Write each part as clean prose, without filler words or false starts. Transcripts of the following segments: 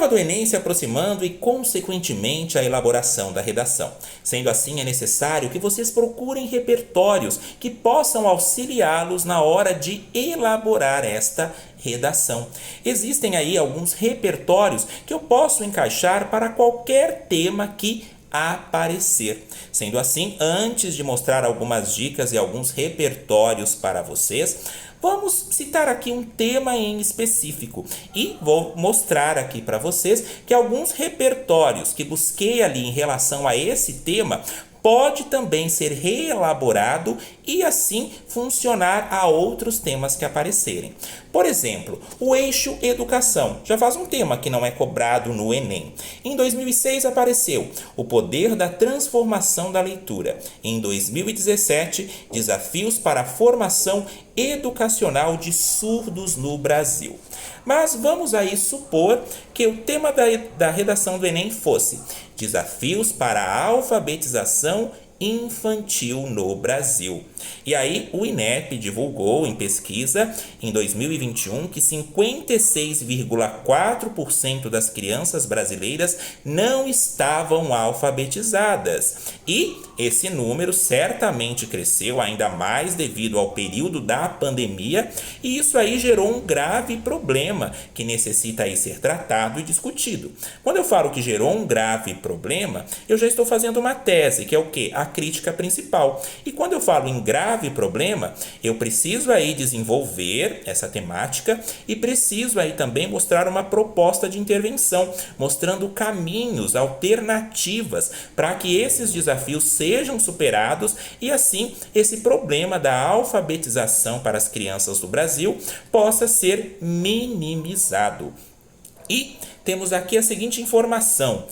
Prova do Enem se aproximando e, consequentemente, a elaboração da redação. Sendo assim, é necessário que vocês procurem repertórios que possam auxiliá-los na hora de elaborar esta redação. Existem aí alguns repertórios que eu posso encaixar para qualquer tema que aparecer. Sendo assim, antes de mostrar algumas dicas e alguns repertórios para vocês, vamos citar aqui um tema em específico e vou mostrar aqui para vocês que alguns repertórios que busquei ali em relação a esse tema pode também ser reelaborado e assim funcionar a outros temas que aparecerem. Por exemplo, o eixo educação já faz um tema que não é cobrado no Enem. Em 2006 apareceu o poder da transformação da leitura. Em 2017, desafios para a formação educacional de surdos no Brasil. Mas vamos aí supor que o tema da redação do Enem fosse desafios para a alfabetização infantil no Brasil. E aí o INEP divulgou em pesquisa em 2021 que 56,4% das crianças brasileiras não estavam alfabetizadas. E esse número certamente cresceu ainda mais devido ao período da pandemia, e isso aí gerou um grave problema que necessita aí ser tratado e discutido. Quando eu falo que gerou um grave problema, eu já estou fazendo uma tese, que é o quê? A crítica principal. E quando eu falo em grave problema, eu preciso aí desenvolver essa temática e preciso aí também mostrar uma proposta de intervenção, mostrando caminhos, alternativas para que esses desafios sejam superados e assim esse problema da alfabetização para as crianças do Brasil possa ser minimizado. E temos aqui a seguinte informação,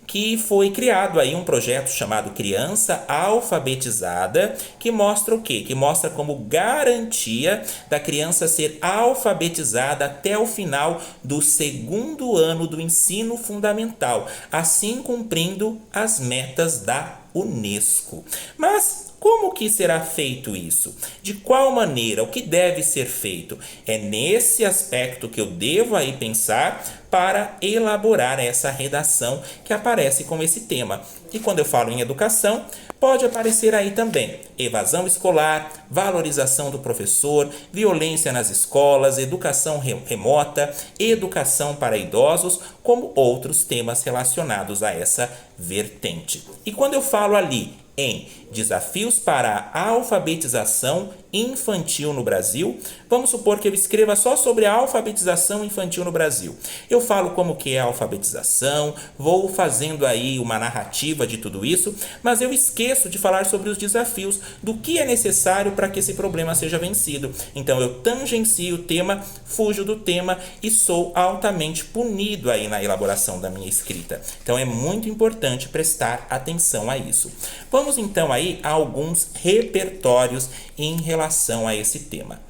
que foi criado aí um projeto chamado Criança Alfabetizada, que mostra o quê? Que mostra como garantia da criança ser alfabetizada até o final do segundo ano do ensino fundamental, assim cumprindo as metas da Unesco. Mas como que será feito isso? De qual maneira? O que deve ser feito? É nesse aspecto que eu devo aí pensar para elaborar essa redação que aparece com esse tema. E quando eu falo em educação, pode aparecer aí também evasão escolar, valorização do professor, violência nas escolas, educação remota, educação para idosos, como outros temas relacionados a essa vertente. E quando eu falo ali em desafios para a alfabetização infantil no Brasil, vamos supor que eu escreva só sobre a alfabetização infantil no Brasil. Eu falo como que é a alfabetização, vou fazendo aí uma narrativa de tudo isso, mas eu esqueço de falar sobre os desafios, do que é necessário para que esse problema seja vencido. Então eu tangencio o tema, fujo do tema e sou altamente punido aí na elaboração da minha escrita. Então é muito importante prestar atenção a isso. Vamos então aí a alguns repertórios em relação a esse tema.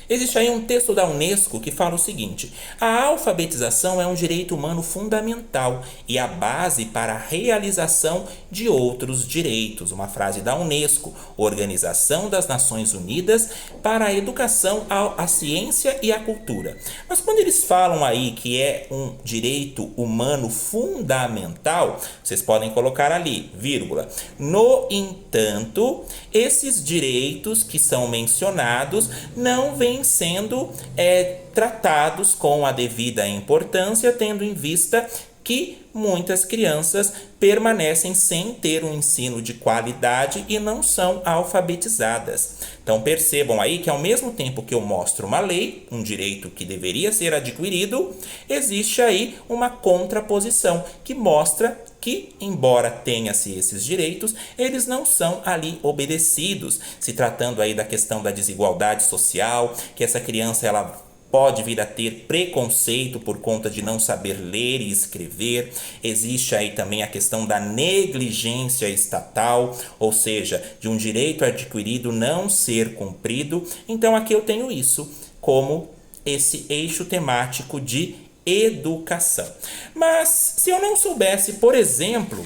Existe aí um texto da Unesco que fala o seguinte: a alfabetização é um direito humano fundamental e a base para a realização de outros direitos. Uma frase da Unesco, Organização das Nações Unidas para a Educação, a Ciência e a Cultura. Mas quando eles falam aí que é um direito humano fundamental, vocês podem colocar ali, vírgula. No entanto, esses direitos que são mencionados não vêm sendo tratados com a devida importância, tendo em vista que muitas crianças permanecem sem ter um ensino de qualidade e não são alfabetizadas. Então percebam aí que ao mesmo tempo que eu mostro uma lei, um direito que deveria ser adquirido, existe aí uma contraposição que mostra que, embora tenha-se esses direitos, eles não são ali obedecidos, se tratando aí da questão da desigualdade social, que essa criança ela pode vir a ter preconceito por conta de não saber ler e escrever. Existe aí também a questão da negligência estatal, ou seja, de um direito adquirido não ser cumprido. Então aqui eu tenho isso como esse eixo temático de educação. Mas se eu não soubesse, por exemplo,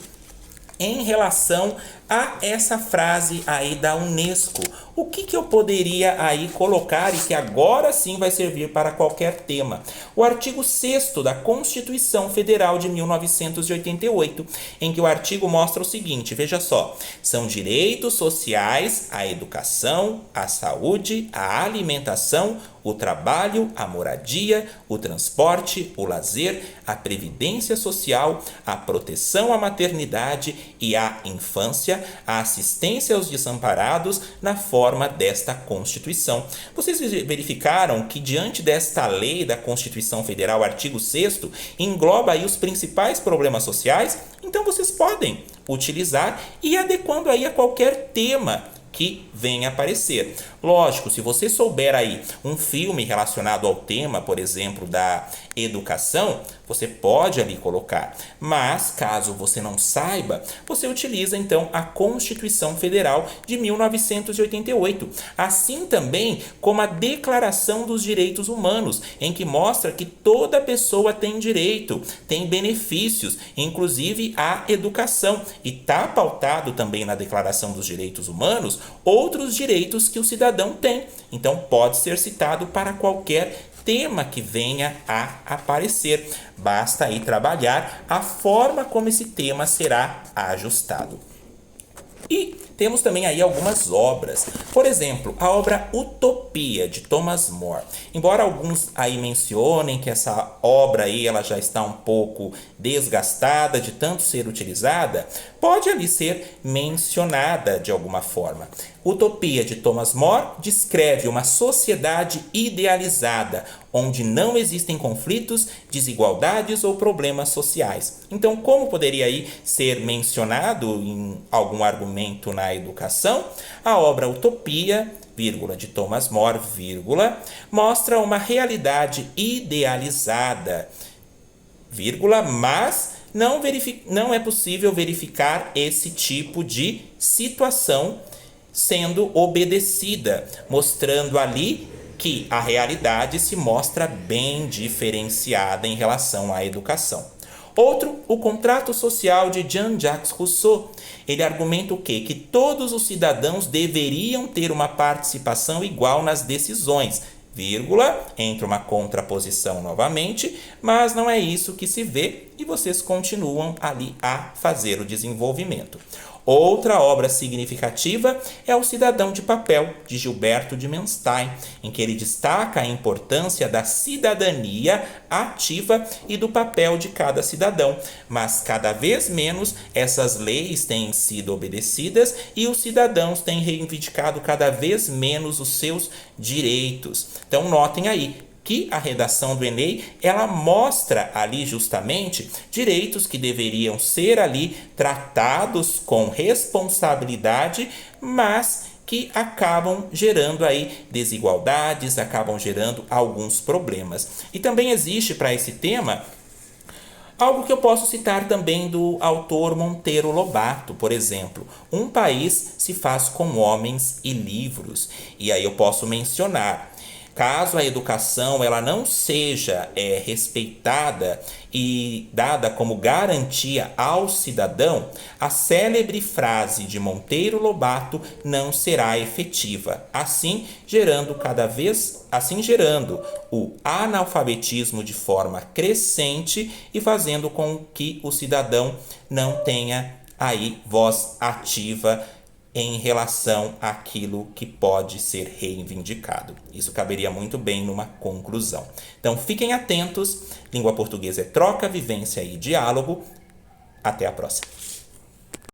em relação a essa frase aí da Unesco. O que eu poderia aí colocar e que agora sim vai servir para qualquer tema? O artigo 6º da Constituição Federal de 1988, em que o artigo mostra o seguinte, veja só, são direitos sociais a educação, a saúde, a alimentação, o trabalho, a moradia, o transporte, o lazer, a previdência social, a proteção à maternidade e à infância, a assistência aos desamparados na forma desta Constituição. Vocês verificaram que diante desta lei da Constituição Federal, artigo 6º, engloba aí os principais problemas sociais? Então vocês podem utilizar e adequando aí a qualquer tema que venha aparecer. Lógico, se você souber aí um filme relacionado ao tema, por exemplo, da educação, você pode ali colocar. Mas, caso você não saiba, você utiliza então a Constituição Federal de 1988. Assim também como a Declaração dos Direitos Humanos, em que mostra que toda pessoa tem direito, tem benefícios, inclusive à educação. E está pautado também na Declaração dos Direitos Humanos outros direitos que o cidadão tem. Então, pode ser citado para qualquer tema que venha a aparecer. Basta aí trabalhar a forma como esse tema será ajustado. E temos também aí algumas obras. Por exemplo, a obra Utopia, de Thomas More. Embora alguns aí mencionem que essa obra aí ela já está um pouco desgastada de tanto ser utilizada, pode ali ser mencionada de alguma forma. Utopia, de Thomas More, descreve uma sociedade idealizada, onde não existem conflitos, desigualdades ou problemas sociais. Então, como poderia aí ser mencionado em algum argumento na educação? A obra Utopia, de Thomas More, mostra uma realidade idealizada, mas não é possível verificar esse tipo de situação sendo obedecida, mostrando ali que a realidade se mostra bem diferenciada em relação à educação. Outro, o contrato social de Jean-Jacques Rousseau. Ele argumenta o quê? Que todos os cidadãos deveriam ter uma participação igual nas decisões, entre uma contraposição novamente, mas não é isso que se vê e vocês continuam ali a fazer o desenvolvimento. Outra obra significativa é O Cidadão de Papel, de Gilberto de Menstein, em que ele destaca a importância da cidadania ativa e do papel de cada cidadão. Mas cada vez menos essas leis têm sido obedecidas e os cidadãos têm reivindicado cada vez menos os seus direitos. Então notem aí que a redação do Enem, ela mostra ali justamente direitos que deveriam ser ali tratados com responsabilidade, mas que acabam gerando aí desigualdades, acabam gerando alguns problemas. E também existe para esse tema algo que eu posso citar também do autor Monteiro Lobato, por exemplo. Um país se faz com homens e livros. E aí eu posso mencionar, caso a educação ela não seja respeitada e dada como garantia ao cidadão, a célebre frase de Monteiro Lobato não será efetiva, assim gerando o analfabetismo de forma crescente e fazendo com que o cidadão não tenha aí voz ativa em relação àquilo que pode ser reivindicado. Isso caberia muito bem numa conclusão. Então, fiquem atentos. Língua portuguesa é troca, vivência e diálogo. Até a próxima.